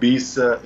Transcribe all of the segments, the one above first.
20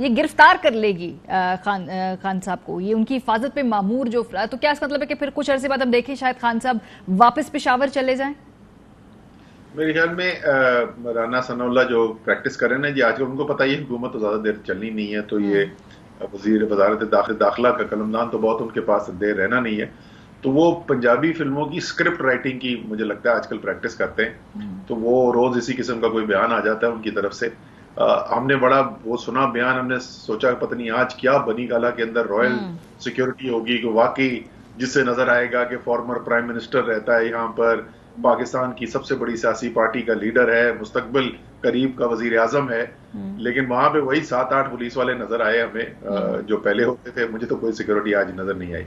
یہ گرفتار کر لے گی خان صاحب کو، یہ ان کی حفاظت پہ مامور جو تو کیا اس مطلب ہے کہ پھر کچھ عرصے بعد ہم دیکھیں شاید خان صاحب واپس پشاور چلے جائیں؟ میرے خیال میں رانا ثناء اللہ جو پریکٹس کر رہے ہیں جی، آج کل ان کو پتہ یہ حکومت تو زیادہ دیر چلنی نہیں ہے، تو یہ وزارت داخلہ کا قلمدان تو بہت ان کے پاس دیر رہنا نہیں ہے، تو وہ پنجابی فلموں کی اسکرپٹ رائٹنگ کی مجھے لگتا ہے آج کل پریکٹس کرتے ہیں، تو وہ روز اسی قسم کا کوئی بیان آ جاتا ہے ان کی طرف سے. ہم نے بڑا وہ سنا بیان، ہم نے سوچا پتہ نہیں آج کیا بنی گالا کے اندر رائل سیکیورٹی ہوگی کہ واقعی جس سے نظر آئے گا کہ فارمر پرائم منسٹر رہتا ہے یہاں پر، پاکستان کی سب سے بڑی سیاسی پارٹی کا لیڈر ہے، مستقبل قریب کا وزیر اعظم ہے، لیکن وہاں پہ وہی 7-8 پولیس والے نظر آئے ہمیں جو پہلے ہوتے تھے. مجھے تو کوئی سیکیورٹی آج نظر نہیں آئی.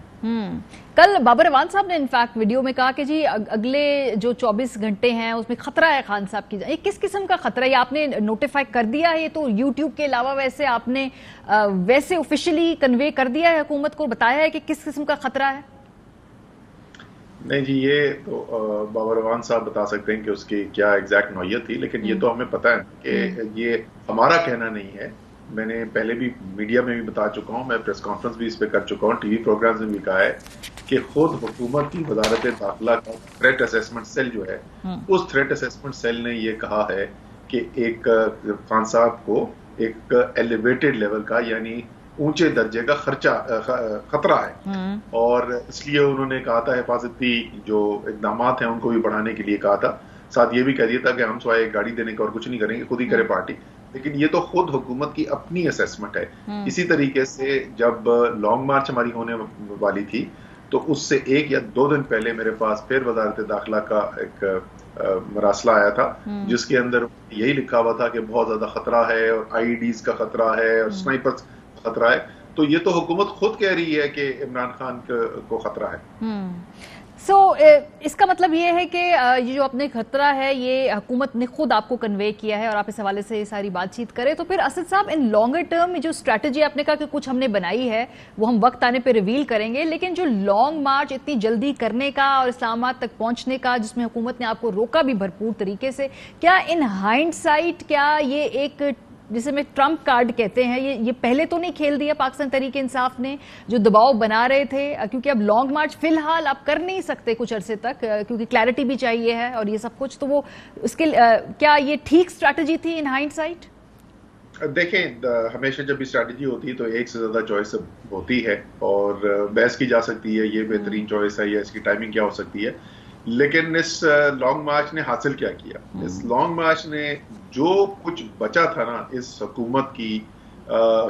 کل بابر اعوان صاحب نے انفیکٹ ویڈیو میں کہا کہ جی اگلے جو 24 گھنٹے ہیں اس میں خطرہ ہے خان صاحب کی. یہ کس قسم کا خطرہ ہے؟ یہ آپ نے نوٹیفائی کر دیا ہے؟ یہ تو یوٹیوب کے علاوہ ویسے آپ نے ویسے آفیشلی کنوے کر دیا ہے حکومت کو، بتایا ہے کہ کس قسم کا خطرہ ہے؟ نہیں جی، یہ تو بابر اعوان صاحب بتا سکتے ہیں کہ اس کی کیا ایگزیکٹ نوعیت تھی، لیکن یہ تو ہمیں پتہ ہے کہ یہ ہمارا کہنا نہیں ہے. میں نے پہلے بھی میڈیا میں بھی بتا چکا ہوں، میں پریس کانفرنس بھی اس پہ کر چکا ہوں، ٹی وی پروگرامز میں بھی کہا ہے کہ خود حکومت کی وزارت داخلہ کا تھریٹ اسیسمنٹ سیل جو ہے، اس تھریٹ اسیسمنٹ سیل نے یہ کہا ہے کہ ایک خان صاحب کو ایک ایلیویٹڈ لیول کا یعنی اونچے درجے کا خطرہ ہے، اور اس لیے انہوں نے کہا تھا حفاظتی جو اقدامات ہیں ان کو بھی بڑھانے کے لیے کہا تھا. ساتھ یہ بھی کہہ دیا تھا کہ ہم سوائے گاڑی دینے کا اور کچھ نہیں کریں گے، خود ہی کرے پارٹی. لیکن یہ تو خود حکومت کی اپنی اسیسمنٹ ہے. اسی طریقے سے جب لانگ مارچ ہماری ہونے والی تھی تو اس سے 1 یا 2 دن پہلے میرے پاس پھر وزارت داخلہ کا ایک مراسلہ آیا تھا جس کے اندر یہی لکھا ہوا تھا کہ بہت زیادہ خطرہ ہے اور آئی ڈیز کا خطرہ ہے اور سنائپر خطرہ ہے. تو یہ تو حکومت خود کہہ رہی ہے کہ عمران خان کو خطرہ ہے. سو اس کا مطلب یہ ہے کہ یہ جو اپنے خطرہ ہے یہ حکومت نے خود آپ کو کنوے کیا ہے اور آپ اس حوالے سے یہ ساری بات چیت کریں. تو پھر اسد صاحب ان لانگر ٹرم میں جو اسٹریٹجی آپ نے کہا کہ کچھ ہم نے بنائی ہے وہ ہم وقت آنے پہ ریویل کریں گے، لیکن جو لانگ مارچ اتنی جلدی کرنے کا اور اسلام آباد تک پہنچنے کا جس میں حکومت نے آپ کو روکا بھی بھرپور طریقے سے، کیا ان ہائنڈ سائٹ کیا یہ ایک جسے میں ٹرمپ کارڈ کہتے ہیں یہ پہلے تو نہیں کھیل دیا پاکستان تحریک انصاف نے جو دباؤ بنا رہے تھے؟ کیونکہ اب لانگ مارچ فی الحال آپ کر نہیں سکتے کچھ عرصے تک کیونکہ کلیئرٹی بھی چاہیے ہے اور یہ سب کچھ، تو وہ اس کے کیا یہ ٹھیک اسٹریٹجی تھی ان ہائنڈ سائٹ؟ دیکھیں، ہمیشہ جب بھی اسٹریٹجی ہوتی ہے تو ایک سے زیادہ چوائس ہوتی ہے اور بحث کی جا سکتی ہے یہ بہترین چوائس ہے یا اس کی ٹائمنگ کیا ہو سکتی ہے. لیکن اس لانگ مارچ نے حاصل کیا کیا؟ اس لانگ مارچ نے جو کچھ بچا تھا نا اس حکومت کی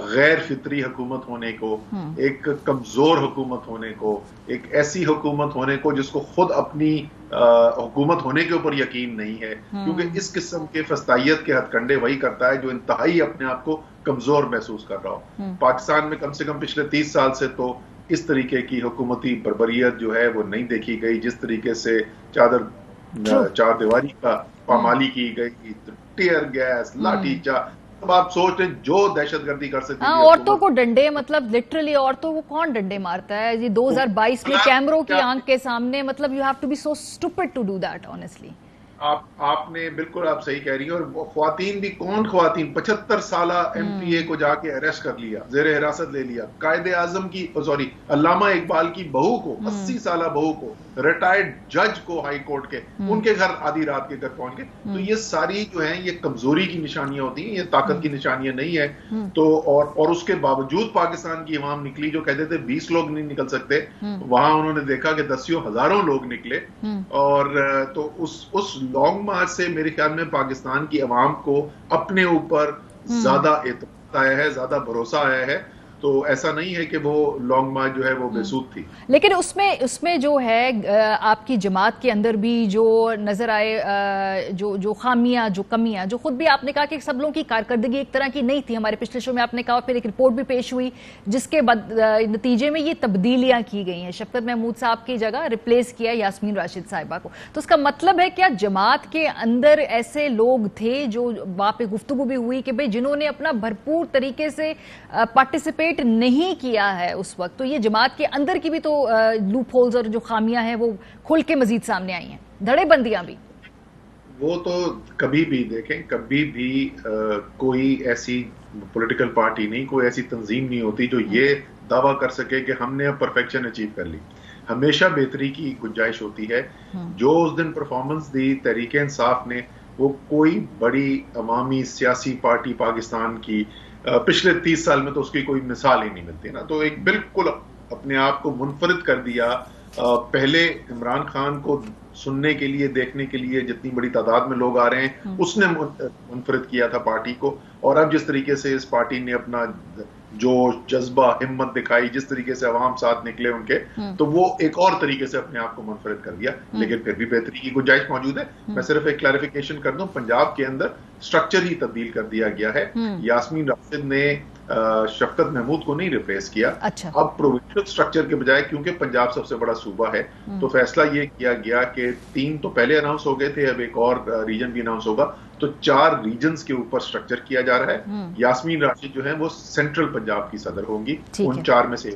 غیر فطری حکومت ہونے کو، ایک کمزور حکومت ہونے کو، ایک ایسی حکومت ہونے کو جس کو خود اپنی حکومت ہونے کے اوپر یقین نہیں ہے، کیونکہ اس قسم کے فسطائیت کے ہتھ کنڈے وہی کرتا ہے جو انتہائی اپنے آپ کو کمزور محسوس کر رہا ہو. پاکستان میں کم سے کم پچھلے 30 سال سے تو اس طریقے کی حکومتی بربریت جو ہے وہ نہیں دیکھی گئی. جس طریقے سے چار دیواری کا پامالی کی گئی، ٹیئر گیس، لاٹھی چارج، اب آپ سوچ رہے جو دہشت گردی کر سکتی ہے. عورتوں کو ڈنڈے، مطلب لٹرلی عورتوں کو کون ڈنڈے مارتا ہے جی 2022 میں کیمروں کی آنکھ کے سامنے؟ مطلب you have to be so stupid to do that honestly. آپ نے بالکل آپ صحیح کہہ رہی ہیں. اور خواتین بھی کون خواتین، 75 سالہ ایم پی اے کو جا کے اریسٹ کر لیا، زیر حراست لے لیا. قائد اعظم کی علامہ اقبال کی بہو کو، 80 سالہ بہو کو، ریٹائرڈ جج کو ہائی کورٹ کے، ان کے گھر آدھی رات کے گھر پہنچ گئے. تو یہ ساری جو ہیں یہ کمزوری کی نشانیاں ہوتی ہیں، یہ طاقت کی نشانیاں نہیں ہے. تو اور اس کے باوجود پاکستان کی عوام نکلی جو کہتے تھے 20 لوگ نہیں نکل سکتے، وہاں انہوں نے دیکھا کہ 10 ہزاروں لوگ نکلے. اور تو اس لانگ مارچ سے میرے خیال میں پاکستان کی عوام کو اپنے اوپر زیادہ اعتماد آیا ہے، زیادہ بھروسہ آیا ہے. تو ایسا نہیں ہے کہ وہ لانگ مارچ جو ہے وہ بے سود تھی. لیکن اس میں جو ہے آپ کی جماعت کے اندر بھی جو نظر آئے جو خامیاں، جو کمیاں، جو خود بھی آپ نے کہا کہ سب لوگوں کی کارکردگی ایک طرح کی نہیں تھی. ہمارے پچھلے شو میں آپ نے کہا، پھر ایک رپورٹ بھی پیش ہوئی جس کے نتیجے میں یہ تبدیلیاں کی گئی ہیں. شفقت محمود صاحب کی جگہ ریپلیس کیا یاسمین راشد صاحبہ کو. تو اس کا مطلب ہے کیا جماعت کے اندر ایسے لوگ تھے جو وہاں پہ گفتگو بھی ہوئی کہ بھئی جنہوں نے اپنا بھرپور طریقے سے پارٹیسپیٹ نہیں کیا ہے اس وقت، تو یہ جماعت کے اندر کی بھی تو لوپ ہولز اور جو خامیاں ہیں وہ کھل کے مزید سامنے آئی ہیں، دھڑے بندیاں بھی؟ وہ تو کبھی بھی دیکھیں، کبھی بھی کوئی ایسی پولیٹیکل پارٹی نہیں، کوئی ایسی تنظیم نہیں ہوتی جو یہ دعویٰ کر سکے کہ ہم نے اب پرفیکشن اچیو کر لی. ہمیشہ بہتری کی گنجائش ہوتی ہے. جو اس دن پرفارمنس دی تحریک انصاف نے، وہ کوئی بڑی عوامی سیاسی پارٹی پاکستان کی پچھلے 30 سال میں تو اس کی کوئی مثال ہی نہیں ملتی نا. تو ایک بالکل اپنے آپ کو منفرد کر دیا. پہلے عمران خان کو سننے کے لیے، دیکھنے کے لیے جتنی بڑی تعداد میں لوگ آ رہے ہیں، اس نے منفرد کیا تھا پارٹی کو. اور اب جس طریقے سے اس پارٹی نے اپنا جوش، جذبہ، ہمت دکھائی، جس طریقے سے عوام ساتھ نکلے ان کے، تو وہ ایک اور طریقے سے اپنے آپ کو منفرد کر دیا. لیکن پھر بھی بہتری کی گنجائش موجود ہے. میں صرف ایک کلیریفیکیشن کر دوں، پنجاب کے اندر سٹرکچر ہی تبدیل کر دیا گیا ہے. یاسمین راشد نے شفقت محمود کو نہیں ریپلیس کیا. اب پروونشل سٹرکچر کے بجائے، کیونکہ پنجاب سب سے بڑا صوبہ ہے، تو فیصلہ یہ کیا گیا کہ 3 تو پہلے اناؤنس ہو گئے تھے، اب ایک اور ریجن بھی اناؤنس ہوگا. تو 4 ریجنز کے اوپر سٹرکچر کیا جا رہا ہے. یاسمین راشد جو ہیں وہ سینٹرل پنجاب کی صدر ہوں گی، ان 4 میں سے